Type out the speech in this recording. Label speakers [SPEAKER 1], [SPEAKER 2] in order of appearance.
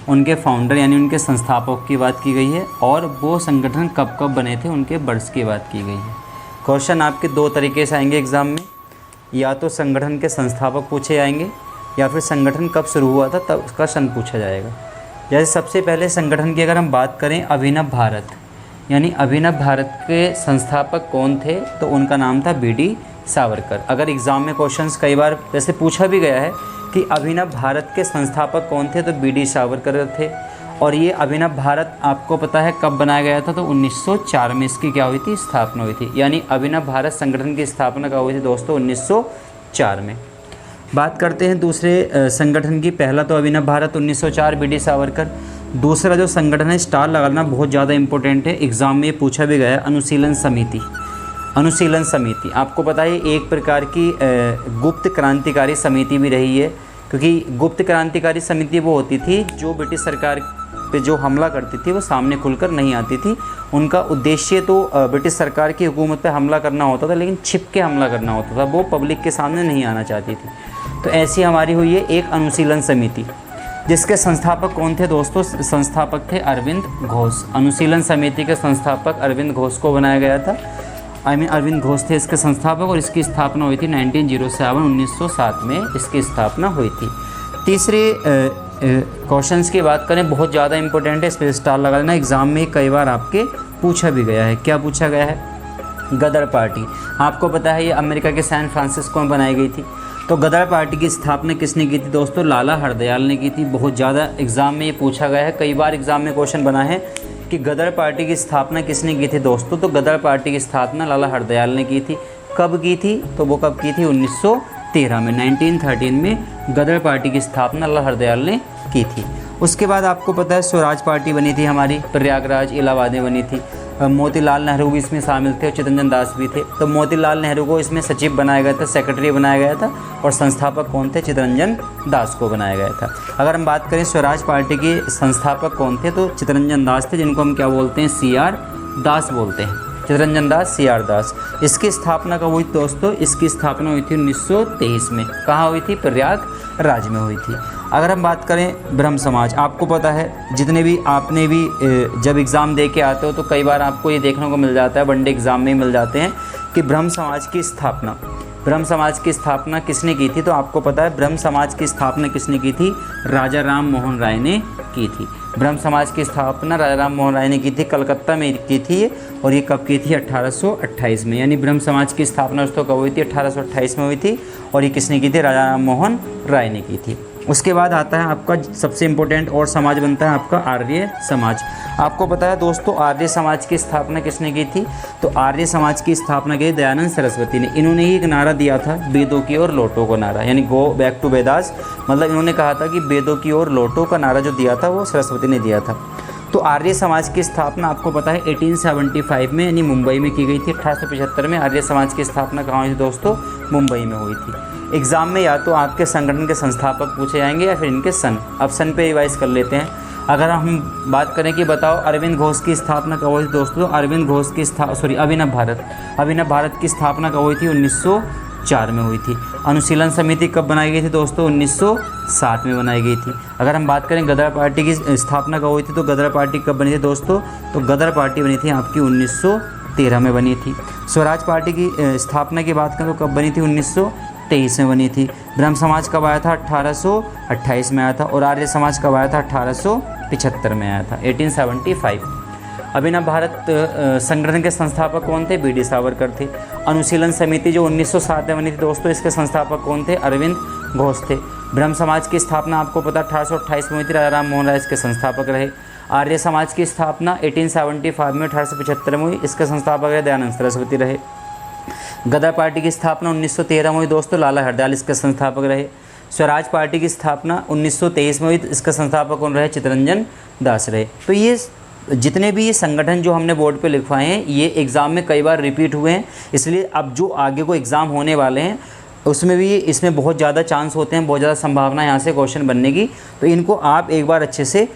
[SPEAKER 1] उनके फाउंडर यानी उनके संस्थापक की बात की गई है, और वो संगठन कब कब बने थे उनके वर्ष की बात की गई है। क्वेश्चन आपके दो तरीके से आएंगे एग्ज़ाम में, या तो संगठन के संस्थापक पूछे जाएंगे या फिर संगठन कब शुरू हुआ था तब उसका सन पूछा जाएगा। जैसे सबसे पहले संगठन की अगर हम बात करें, अभिनव भारत, यानी अभिनव भारत के संस्थापक कौन थे, तो उनका नाम था बी.डी. सावरकर। अगर एग्ज़ाम में क्वेश्चंस कई बार जैसे पूछा भी गया है कि अभिनव भारत के संस्थापक कौन थे, तो बी.डी. सावरकर थे। और ये अभिनव भारत आपको पता है कब बनाया गया था, तो 1904 में इसकी क्या हुई थी, स्थापना हुई थी। यानी अभिनव भारत संगठन की स्थापना कब हुई थी दोस्तों, 1904 में। बात करते हैं दूसरे संगठन की। पहला तो अभिनव भारत 1904 बी.डी. सावरकर। दूसरा जो संगठन है, स्टार लगाना बहुत ज़्यादा इंपॉर्टेंट है, एग्ज़ाम में पूछा भी गया है, अनुशीलन समिति। अनुशीलन समिति आपको पता है एक प्रकार की गुप्त क्रांतिकारी समिति भी रही है, क्योंकि गुप्त क्रांतिकारी समिति वो होती थी जो ब्रिटिश सरकार पे जो हमला करती थी वो सामने खुलकर नहीं आती थी। उनका उद्देश्य तो ब्रिटिश सरकार की हुकूमत पे हमला करना होता था, लेकिन छिप के हमला करना होता था, वो पब्लिक के सामने नहीं आना चाहती थी। तो ऐसी हमारी हुई है एक अनुशीलन समिति, जिसके संस्थापक कौन थे दोस्तों, संस्थापक थे अरविंद घोष। अनुशीलन समिति के संस्थापक अरविंद घोष को बनाया गया था, अरविंद घोष थे इसके संस्थापक, और इसकी स्थापना हुई थी 1907 में इसकी स्थापना हुई थी। तीसरे क्वेश्चंस की बात करें, बहुत ज़्यादा इंपॉर्टेंट है, इस पर स्टार लगा लेना, एग्ज़ाम में कई बार आपके पूछा भी गया है। क्या पूछा गया है, गदर पार्टी। आपको पता है ये अमेरिका के सैन फ्रांसिस्को में बनाई गई थी। तो गदर पार्टी की स्थापना किसने की थी दोस्तों, लाला हरदयाल ने की थी। बहुत ज़्यादा एग्ज़ाम में ये पूछा गया है, कई बार एग्ज़ाम में क्वेश्चन बना है कि गदर पार्टी की स्थापना किसने की थी दोस्तों, तो गदर पार्टी की स्थापना लाला हरदयाल ने की थी। कब की थी, तो वो कब की थी, 1913 में, 1913 में गदर पार्टी की स्थापना लाला हरदयाल ने की थी। उसके बाद आपको पता है स्वराज पार्टी बनी थी हमारी, प्रयागराज इलाहाबाद में बनी थी। मोतीलाल नेहरू भी इसमें शामिल थे और चित्तरंजन दास भी थे। तो मोतीलाल नेहरू को इसमें सचिव बनाया गया था, सेक्रेटरी बनाया गया था, और संस्थापक कौन थे, चित्तरंजन दास को बनाया गया था। अगर हम बात करें स्वराज पार्टी के संस्थापक कौन थे, तो चित्तरंजन दास थे, जिनको हम क्या बोलते हैं, C.R. दास बोलते हैं, चित्तरंजन दास, C.R. दास। इसकी स्थापना कब हुई दोस्तों, इसकी स्थापना हुई थी 1923 में। कहाँ हुई थी, प्रयागराज में हुई थी। अगर हम बात करें ब्रह्म समाज, आपको पता है जितने भी आपने भी जब एग्ज़ाम दे के आते हो तो कई बार आपको ये देखने को मिल जाता है, वनडे एग्ज़ाम में मिल जाते हैं कि ब्रह्म समाज की स्थापना किसने की थी, तो आपको पता है ब्रह्म समाज की स्थापना किसने की थी, राजा राम मोहन राय ने की थी। ब्रह्म समाज की स्थापना राजा राम मोहन राय ने की थी, कलकत्ता में की थी, और ये कब की थी, 1828 में। यानी ब्रह्म समाज की स्थापना दोस्तों कब हुई थी, 1828 में हुई थी, और ये किसने की थी, राजा राम मोहन राय ने की थी। उसके बाद आता है आपका सबसे इम्पोर्टेंट और समाज बनता है आपका आर्य समाज। आपको पता है दोस्तों आर्य समाज की स्थापना किसने की थी, तो आर्य समाज की स्थापना की दयानंद सरस्वती ने। इन्होंने ही एक नारा दिया था, वेदों की ओर लौटो का नारा, यानी गो बैक टू वेदास। मतलब इन्होंने कहा था कि वेदों की ओर लौटो का नारा जो दिया था वो सरस्वती ने दिया था। तो आर्य समाज की स्थापना आपको पता है 1875 में, यानी मुंबई में की गई थी। 1875 में आर्य समाज की स्थापना कहाँ हुई थी दोस्तों, मुंबई में हुई थी। एग्ज़ाम में या तो आपके संगठन के संस्थापक पूछे जाएंगे या फिर इनके सन। अब सन पे रिवाइज कर लेते हैं। अगर हम बात करें कि बताओ अरविंद घोष की स्थापना कब हुई थी दोस्तों, अरविंद घोष की अभिनव भारत की स्थापना कब हुई थी, 1904 में हुई थी। अनुशीलन समिति कब बनाई गई थी दोस्तों, 1907 में बनाई गई थी। अगर हम बात करें गदर पार्टी की स्थापना कब हुई थी, तो गदर पार्टी कब बनी थी दोस्तों, तो गदर पार्टी बनी थी आपकी 1913 में बनी थी। स्वराज पार्टी की स्थापना की बात करें तो कब बनी थी, 1923 में बनी थी। ब्रह्म समाज कब आया था, 1828 में आया था, और आर्य समाज कब आया था, 1875 में आया था, 1875। अभिनव भारत संगठन के संस्थापक कौन थे, बी.डी. सावरकर थे। अनुशीलन समिति जो 1907 में बनी थी दोस्तों, इसके संस्थापक कौन थे, अरविंद घोष थे। ब्रह्म समाज की स्थापना आपको पता 1828 में हुई थी, राजा राम मोहन राय इसके संस्थापक रहे। आर्य समाज की स्थापना 1875 में 1875 में हुई, इसके संस्थापक रहे दयानंद सरस्वती रहे। गदर पार्टी की स्थापना 1913 में हुई दोस्तों, लाला हरदयाल इसके संस्थापक रहे। स्वराज पार्टी की स्थापना 1923 में हुई, इसके संस्थापक कौन रहे, चित्तरंजन दास रहे। तो ये जितने भी ये संगठन जो हमने बोर्ड पे लिखवाए हैं ये एग्ज़ाम में कई बार रिपीट हुए हैं, इसलिए अब जो आगे को एग्ज़ाम होने वाले हैं उसमें भी इसमें बहुत ज़्यादा चांस होते हैं, बहुत ज़्यादा संभावना यहाँ से क्वेश्चन बनने की। तो इनको आप एक बार अच्छे से